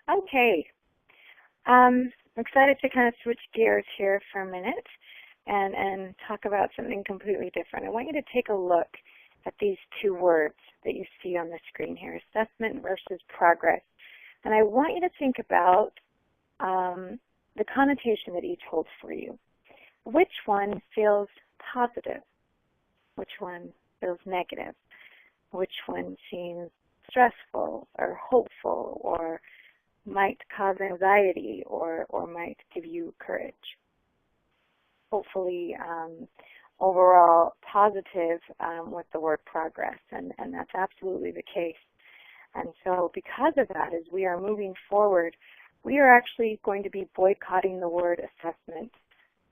Okay, I'm excited to kind of switch gears here for a minute and talk about something completely different. I want you to take a look at these two words that you see on the screen here, assessment versus progress. And I want you to think about the connotation that each holds for you. Which one feels positive? Which one feels negative? Which one seems stressful or hopeful or might cause anxiety or might give you courage? Hopefully, overall positive with the word progress, and that's absolutely the case. And so because of that, as we are moving forward, we are actually going to be boycotting the word assessment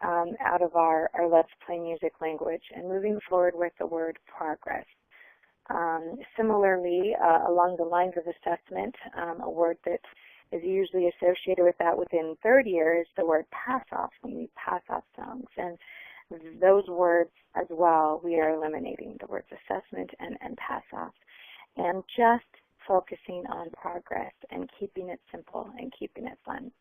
out of our Let's Play Music language and moving forward with the word progress. Similarly, along the lines of assessment, a word that is usually associated with that within third year is the word pass-off, when we pass off songs. And those words as well, we are eliminating the words assessment and pass-off. And just focusing on progress and keeping it simple and keeping it fun.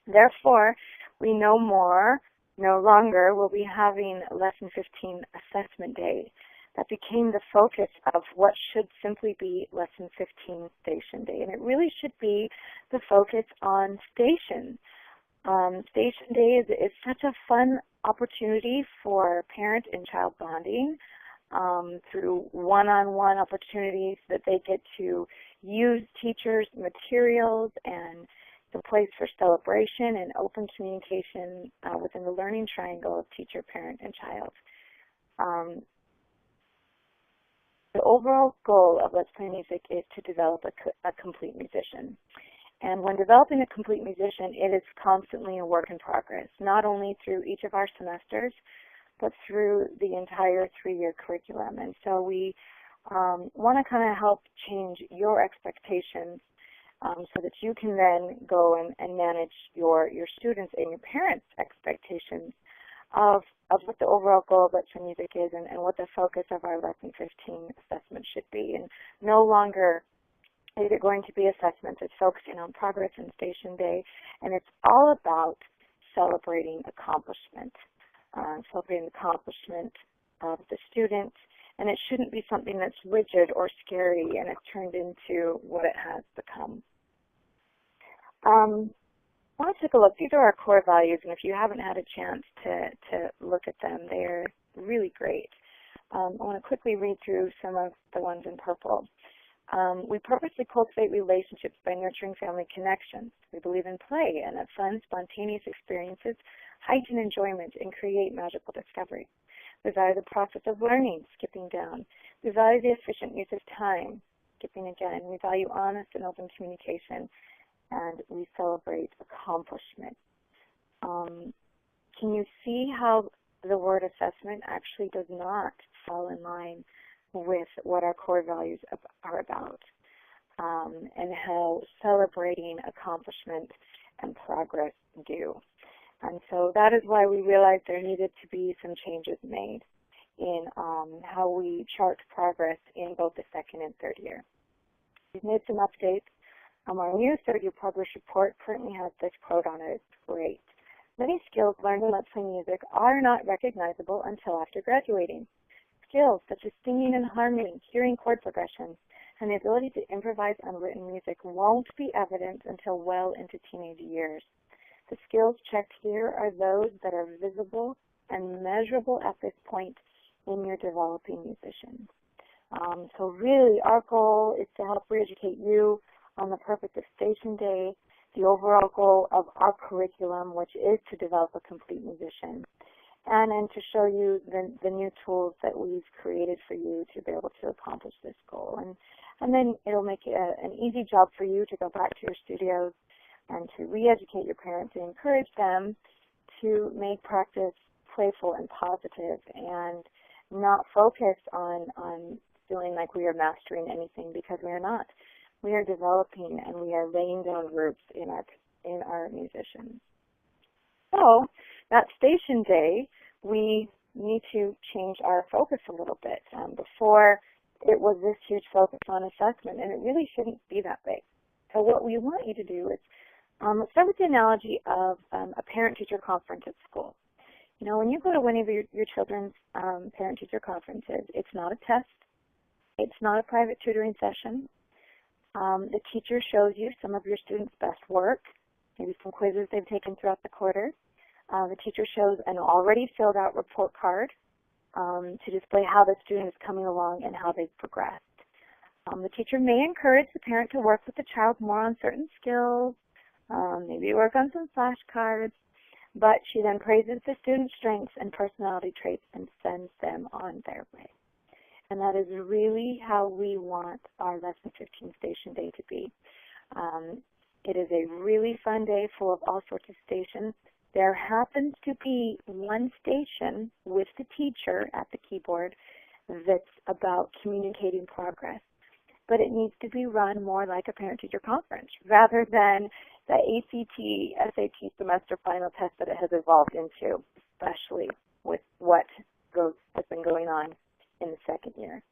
Therefore, we no longer will be having Lesson 15 Assessment Day. That became the focus of what should simply be Lesson 15 Station Day. And it really should be the focus on station. Station Day is such a fun opportunity for parent and child bonding through one-on-one opportunities that they get to use teachers' materials, and the place for celebration and open communication within the learning triangle of teacher, parent, and child. The overall goal of Let's Play Music is to develop a complete musician. And when developing a complete musician, it is constantly a work in progress, not only through each of our semesters, but through the entire 3-year curriculum. And so we want to kind of help change your expectations so that you can then go and manage your students' and your parents' expectations of what the overall goal of Let's Play Music is and what the focus of our Lesson 15 assessment should be. And no longer is it going to be assessment that's focusing on progress and Station Day, and it's all about celebrating accomplishment. Celebrating the accomplishment of the student, and it shouldn't be something that's rigid or scary and it's turned into what it has become. I want to take a look. These are our core values, and if you haven't had a chance to look at them, they're really great. I want to quickly read through some of the ones in purple. We purposely cultivate relationships by nurturing family connections. We believe in play and that fun, spontaneous experiences heighten enjoyment and create magical discovery. We value the process of learning, skipping down. We value the efficient use of time, skipping again. We value honest and open communication, and we celebrate accomplishment. Can you see how the word assessment actually does not fall in line with what our core values are about, and how celebrating accomplishment and progress do? And so that is why we realized there needed to be some changes made in how we chart progress in both the second and third year. We've made some updates. Our new third-year progress report currently has this quote on it. It's great. Many skills learned in Let's Play Music are not recognizable until after graduating. Skills such as singing and harmony, hearing chord progressions, and the ability to improvise unwritten music won't be evident until well into teenage years. The skills checked here are those that are visible and measurable at this point in your developing musician. So really, our goal is to help re-educate you on the purpose of Station Day, the overall goal of our curriculum, which is to develop a complete musician, and to show you the new tools that we've created for you to be able to accomplish this goal. And then it'll make it an easy job for you to go back to your studios and to re-educate your parents and encourage them to make practice playful and positive and not focus on feeling like we are mastering anything, because we are not. We are developing and we are laying down roots in our musicians. So that Station Day, we need to change our focus a little bit. Before, it was this huge focus on assessment, and it really shouldn't be that big. So what we want you to do is let's start with the analogy of a parent-teacher conference at school. You know, when you go to one of your children's parent-teacher conferences, it's not a test. It's not a private tutoring session. The teacher shows you some of your students' best work, maybe some quizzes they've taken throughout the quarter. The teacher shows an already filled out report card to display how the student is coming along and how they've progressed. The teacher may encourage the parent to work with the child more on certain skills, maybe work on some flashcards, but she then praises the student's strengths and personality traits and sends them on their way. And that is really how we want our Lesson 15 Station Day to be. It is a really fun day full of all sorts of stations. There happens to be one station with the teacher at the keyboard that's about communicating progress. But it needs to be run more like a parent-teacher conference rather than the ACT, SAT semester final test that it has evolved into, especially with what has been going on in the second year.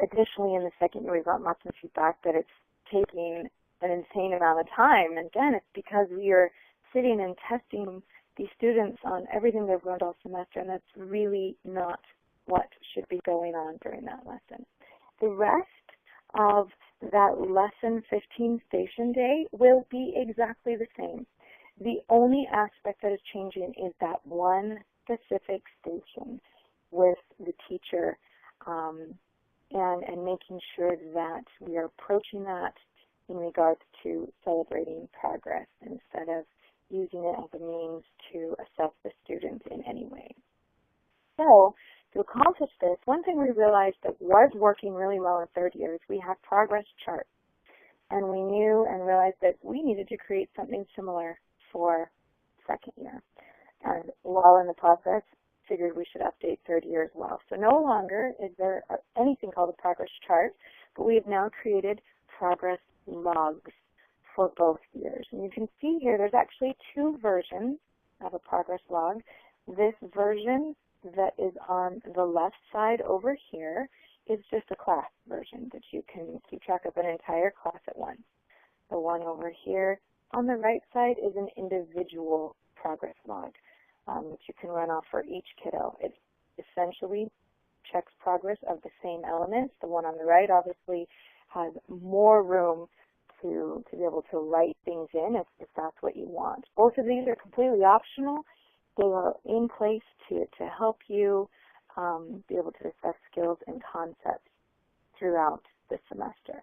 Additionally, in the second year, we've got lots of feedback that it's taking an insane amount of time. And again, it's because we are sitting and testing these students on everything they've learned all semester, and that's really not what should be going on during that lesson. The rest of that Lesson 15 Station Day will be exactly the same. The only aspect that is changing is that one specific station with the teacher and making sure that we are approaching that in regards to celebrating progress instead of using it as a means to assess the student in any way. So, to accomplish this, one thing we realized that was working really well in third year is we had progress charts. And we knew and realized that we needed to create something similar for second year. And while in the process, figured we should update third year as well. So no longer is there anything called a progress chart, but we have now created progress logs for both years. And you can see here there's actually two versions of a progress log. This version that is on the left side over here is just a class version that you can keep track of an entire class at once. The one over here on the right side is an individual progress log that you can run off for each kiddo. It essentially checks progress of the same elements. The one on the right obviously has more room to be able to write things in if that's what you want. Both of these are completely optional. They are in place to help you be able to assess skills and concepts throughout the semester.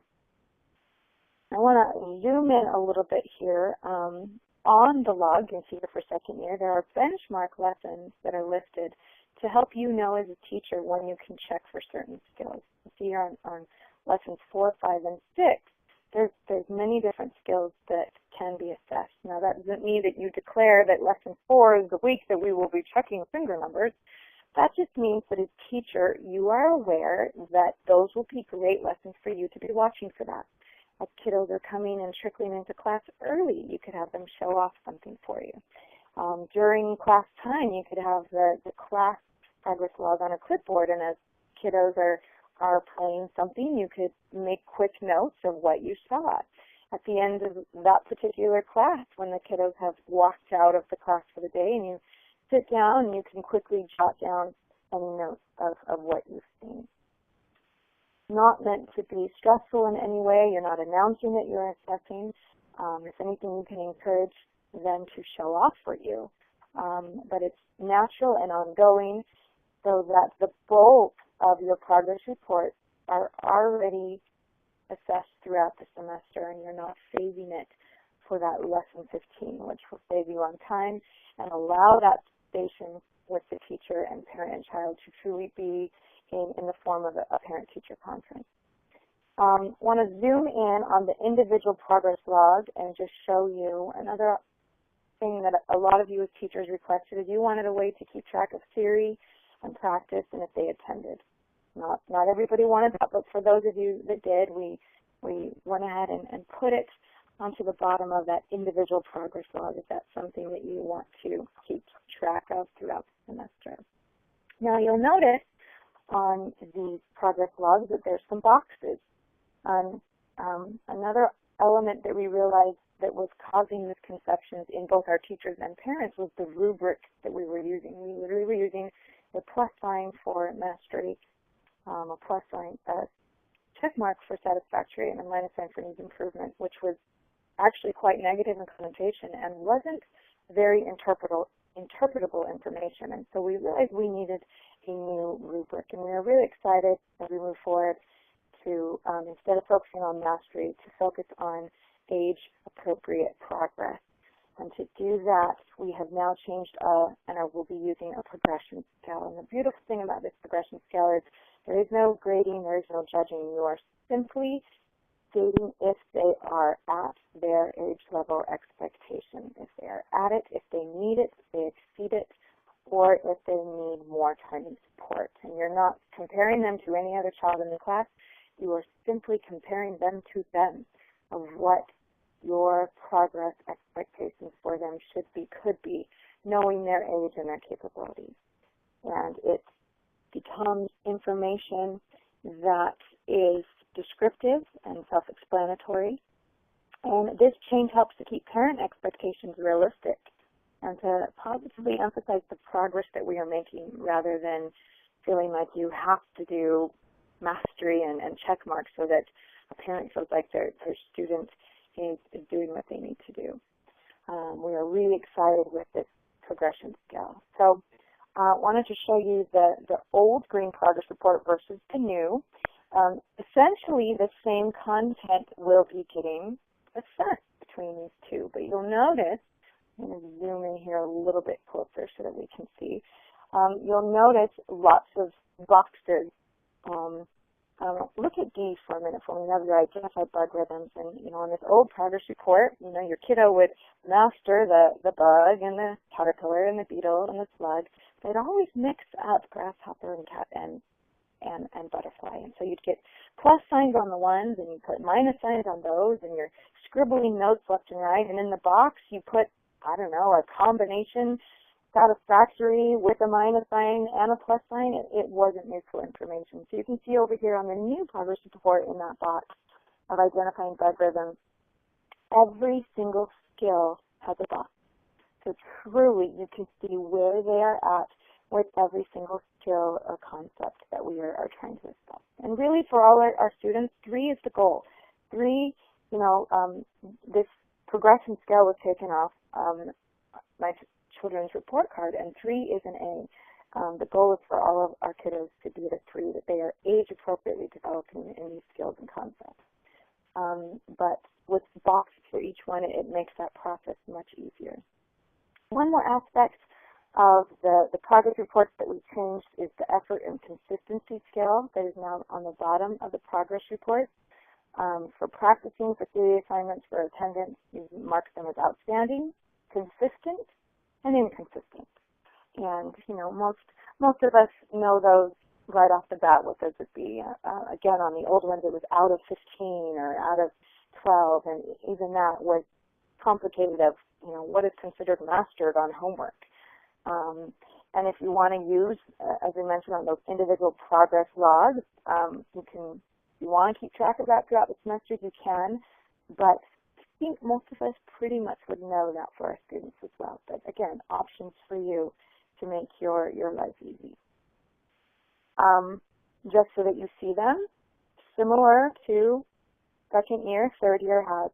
I want to zoom in a little bit here. On the log, you can see here for second year, there are benchmark lessons that are listed to help you know as a teacher when you can check for certain skills. You see here on lessons 4, 5, and 6, there's many different skills that can be assessed. Now that doesn't mean that you declare that lesson 4 is the week that we will be checking finger numbers. That just means that as a teacher, you are aware that those will be great lessons for you to be watching for that. As kiddos are coming and trickling into class early, you could have them show off something for you. During class time, you could have the class progress log on a clipboard, and as kiddos are playing something, you could make quick notes of what you saw. At the end of that particular class, when the kiddos have walked out of the class for the day, and you sit down, and you can quickly jot down any notes of what you've seen. Not meant to be stressful in any way. You're not announcing that you're assessing. If anything, you can encourage them to show off for you. But it's natural and ongoing so that the bulk of your progress reports are already assessed throughout the semester and you're not saving it for that lesson 15, which will save you on time and allow that station with the teacher and parent and child to truly be in the form of a parent-teacher conference. Want to zoom in on the individual progress log and just show you another thing that a lot of you as teachers requested is you wanted a way to keep track of theory and practice and if they attended. Not everybody wanted that, but for those of you that did, we went ahead and put it onto the bottom of that individual progress log if that's something that you want to keep track of throughout the semester. Now you'll notice on these progress logs that there's some boxes. Another element that we realized that was causing misconceptions in both our teachers and parents was the rubric that we were using. We literally were using a plus sign for mastery, a plus sign, a check mark for satisfactory, and a minus sign for needs improvement, which was actually quite negative in connotation and wasn't very interpretable information. And so we realized we needed a new rubric, and we were really excited as we move forward to, instead of focusing on mastery, to focus on age-appropriate progress. And to do that, we have now changed and we'll be using a progression scale. And the beautiful thing about this progression scale is there is no grading, there is no judging. You are simply stating if they are at their age level expectation, if they are at it, if they need it, if they exceed it, or if they need more time and support. And you're not comparing them to any other child in the class. You are simply comparing them to them of what your progress expectations for them should be, could be, knowing their age and their capabilities. And it becomes information that is descriptive and self-explanatory. And this change helps to keep parent expectations realistic and to positively emphasize the progress that we are making rather than feeling like you have to do mastery and check marks so that a parent feels like their student is doing what they need to do. We are really excited with this progression scale. So I wanted to show you the old green progress report versus the new. Essentially, the same content will be getting assessed between these two, but you'll notice, I'm going to zoom in here a little bit closer so that we can see, you'll notice lots of boxes. Look at D for a minute for me. Now that I identified bug rhythms, and on this old progress report, your kiddo would master the bug and the caterpillar and the beetle and the slug. They'd always mix up grasshopper and cat and butterfly, and so you'd get plus signs on the ones, and you put minus signs on those, and you're scribbling notes left and right. And in the box, you put, I don't know, a combination satisfactory with a minus sign and a plus sign. It wasn't useful information. So you can see over here on the new progress report in that box of identifying bug rhythms, every single skill has a box. So truly you can see where they are at with every single skill or concept that we are trying to assess. And really for all our students, 3 is the goal. 3, this progression scale was taken off my children's report card, and 3 is an A. The goal is for all of our kiddos to be at a 3, that they are age appropriately developing in these skills and concepts. But with boxes for each one, it makes that process much easier. One more aspect of the progress reports that we changed is the effort and consistency scale that is now on the bottom of the progress report. For practicing, for theory assignments, for attendance, you mark them as outstanding, consistent, and inconsistent. And most of us know those right off the bat, what those would be. Again, on the old ones, it was out of 15 or out of 12, and even that was complicated of what is considered mastered on homework. And if you want to use, as I mentioned, on those individual progress logs, if you want to keep track of that throughout the semester, you can, but I think most of us pretty much would know that for our students as well. But again, options for you to make your life easy. Just so that you see them, similar to second year, third year has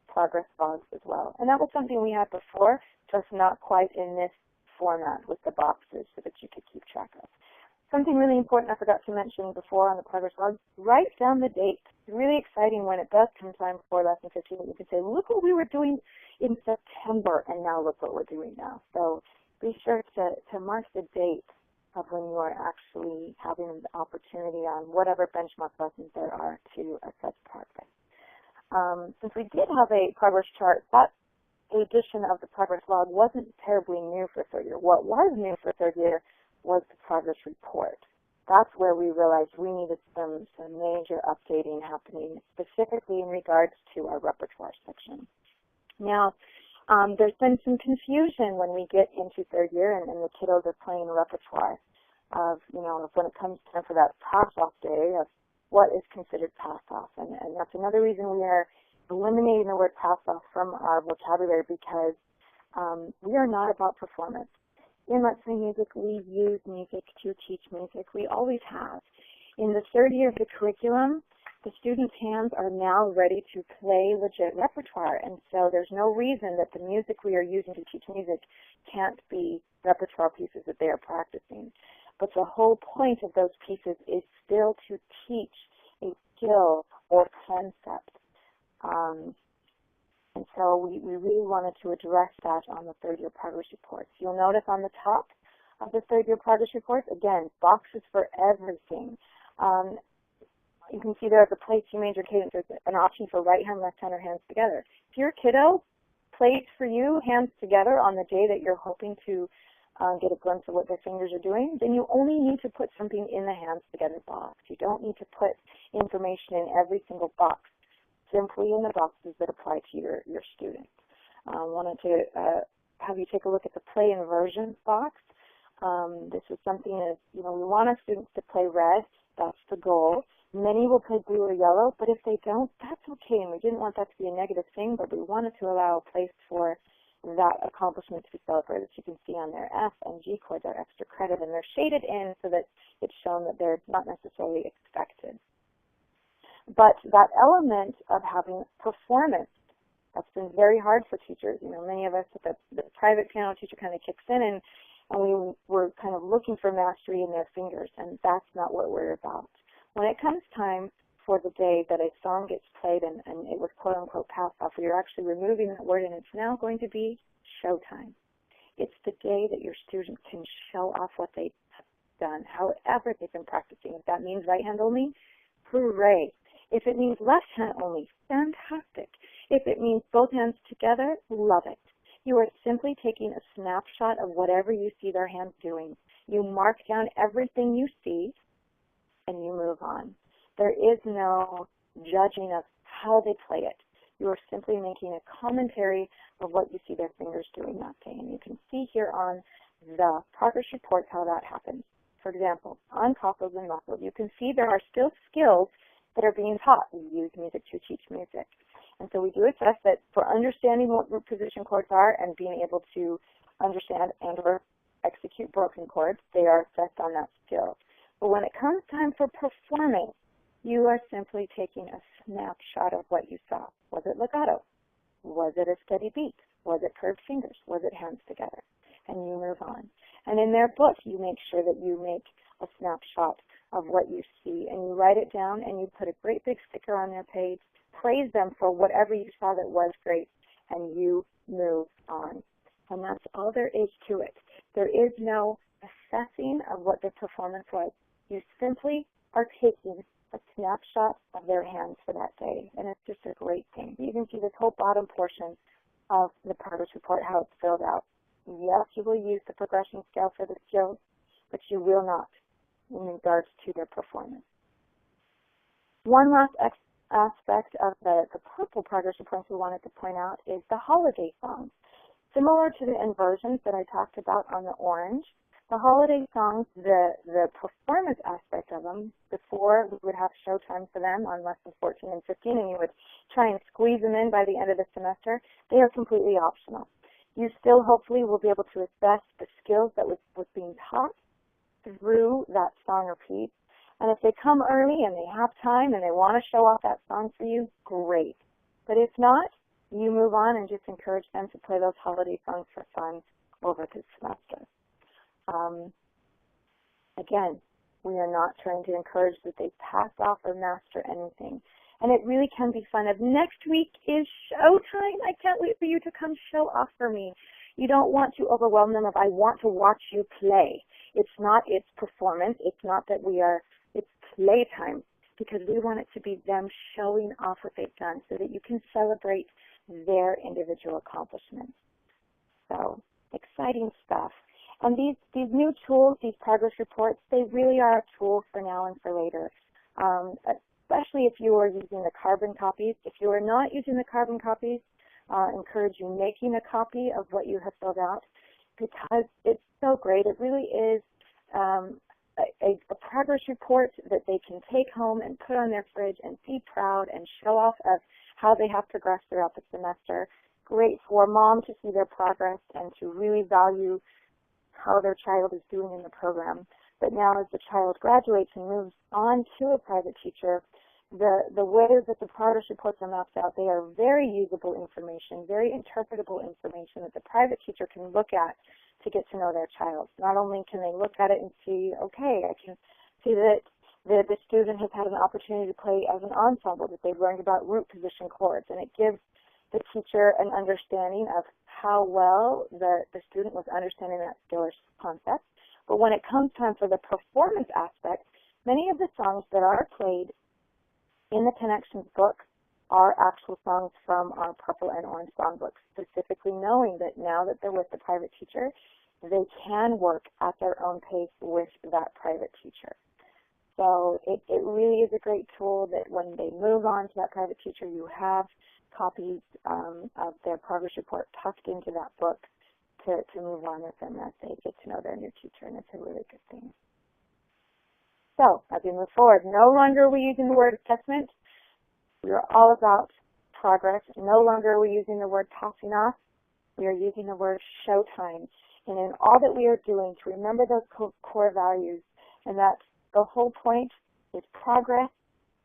progress logs as well. And that was something we had before, just not quite in this format with the boxes so that you could keep track of. Something really important I forgot to mention before on the progress log, write down the date. It's really exciting when it does come time for lesson 15 that you can say, look what we were doing in September, and now look what we're doing now. So be sure to mark the date of when you are actually having the opportunity on whatever benchmark lessons there are to assess progress. Since we did have a progress chart, that edition of the progress log wasn't terribly new for third year. What was new for third year was the progress report. That's where we realized we needed some major updating happening, specifically in regards to our repertoire section. Now, there's been some confusion when we get into third year and the kiddos are playing repertoire of, when it comes time for that pass-off day of, what is considered pass-off. And that's another reason we are eliminating the word pass-off from our vocabulary, because we are not about performance. In Let's Play Music, we use music to teach music. We always have. In the third year of the curriculum, the students' hands are now ready to play legit repertoire, and so there's no reason that the music we are using to teach music can't be repertoire pieces that they are practicing. But the whole point of those pieces is still to teach a skill or concept. And so we really wanted to address that on the third-year progress reports. You'll notice on the top of the third-year progress reports, again, boxes for everything. You can see there at the play C major cadence, there's an option for right hand, left hand, or hands together. If your kiddo plays for you hands together on the day that you're hoping to get a glimpse of what their fingers are doing, then you only need to put something in the hands together box. You don't need to put information in every single box, simply in the boxes that apply to your students. I wanted to have you take a look at the play inversions box. This is something that, we want our students to play red. That's the goal. Many will play blue or yellow, but if they don't, that's okay. And we didn't want that to be a negative thing, but we wanted to allow a place for that accomplishment to be celebrated. As you can see on their F and G chords are extra credit, and they're shaded in so that it's shown that they're not necessarily expected. But that element of having performance, that's been very hard for teachers. Many of us, the private piano teacher kind of kicks in, and we were kind of looking for mastery in their fingers, and that's not what we're about. When it comes time for the day that a song gets played and it was quote-unquote passed off, we are actually removing that word, and it's now going to be showtime. It's the day that your students can show off what they've done, however they've been practicing. If that means right hand only, hooray. If it means left hand only, fantastic. If it means both hands together, love it. You are simply taking a snapshot of whatever you see their hands doing. You mark down everything you see, and you move on. There is no judging of how they play it. You are simply making a commentary of what you see their fingers doing that day. And you can see here on the progress report how that happens. For example, on cockles and muffles, you can see there are still skills that are being taught. We use music to teach music. And so we do assess that for understanding what root position chords are and being able to understand and or execute broken chords, they are assessed on that skill. But when it comes time for performance, you are simply taking a snapshot of what you saw. Was it legato? Was it a steady beat? Was it curved fingers? Was it hands together? And you move on. And in their book, you make sure that you make a snapshot of what you see, and you write it down, and you put a great big sticker on their page, praise them for whatever you saw that was great, and you move on. And that's all there is to it. There is no assessing of what their performance was. You simply are taking a snapshot of their hands for that day, and it's just a great thing. You can see this whole bottom portion of the progress report, how it's filled out. Yes, you will use the progression scale for the skills, but you will not in regards to their performance. One last aspect of the purple progress reports we wanted to point out is the holiday songs. Similar to the inversions that I talked about on the orange, the holiday songs, the performance aspect of them, before we would have showtime for them on lessons 14 and 15, and you would try and squeeze them in by the end of the semester, they are completely optional. You still hopefully will be able to assess the skills that was being taught through that song repeat. And if they come early and they have time and they want to show off that song for you, great. But if not, you move on and just encourage them to play those holiday songs for fun over the semester. Again, we are not trying to encourage that they pass off or master anything. And it really can be fun. If next week is showtime, I can't wait for you to come show off for me. You don't want to overwhelm them of, I want to watch you play. It's not its performance. It's not that it's playtime, because we want it to be them showing off what they've done so that you can celebrate their individual accomplishments. So, exciting stuff. And these new tools, these progress reports, they really are a tool for now and for later, especially if you are using the carbon copies. If you are not using the carbon copies, encourage you making a copy of what you have filled out, because it's so great. It really is a progress report that they can take home and put on their fridge and be proud and show off of how they have progressed throughout the semester. Great for mom to see their progress and to really value how their child is doing in the program. But now as the child graduates and moves on to a private teacher, the way that the progress reports are mapped out, they are very usable information, very interpretable information that the private teacher can look at to get to know their child. Not only can they look at it and see, okay, I can see that the student has had an opportunity to play as an ensemble, that they've learned about root position chords, and it gives the teacher an understanding of how well the student was understanding that skill or concept. But when it comes time for the performance aspect, many of the songs that are played in the Connections book are actual songs from our Purple and Orange songbooks, specifically knowing that now that they're with the private teacher, they can work at their own pace with that private teacher. So it really is a great tool that when they move on to that private teacher, you have copies of their progress report tucked into that book to move on with them as they get to know their new teacher, and it's a really good thing. So as we move forward, no longer are we using the word assessment. We are all about progress. No longer are we using the word passing off. We are using the word showtime. And in all that we are doing, to remember those core values, and that the whole point is progress,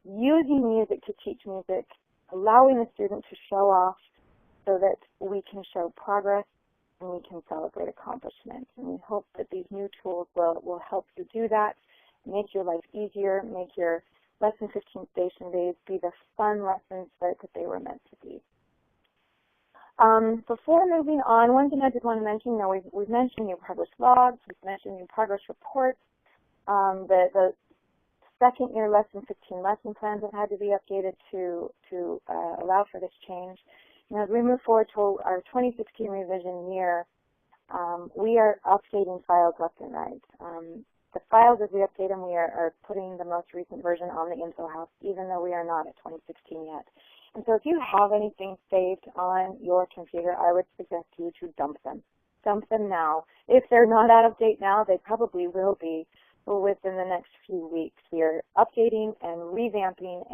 using music to teach music, allowing the student to show off so that we can show progress and we can celebrate accomplishments. And we hope that these new tools will help you do that, make your life easier, make your Lesson 15 station days be the fun lessons that they were meant to be. Before moving on, one thing I did want to mention, we've mentioned new progress logs, we've mentioned new progress reports. The second year Lesson 15 lesson plans have had to be updated to allow for this change. And as we move forward to our 2016 revision year, we are updating files left and right. The files, as we update them, we are putting the most recent version on the info house, even though we are not at 2016 yet. And so if you have anything saved on your computer, I would suggest you to dump them. Dump them now. If they're not out of date now, they probably will be within the next few weeks. We are updating and revamping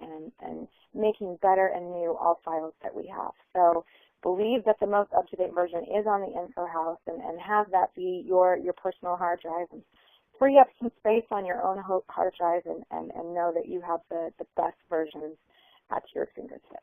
and making better and new all files that we have. So believe that the most up-to-date version is on the info house, and have that be your personal hard drive. And free up some space on your own hard drive and know that you have the best versions at your fingertips.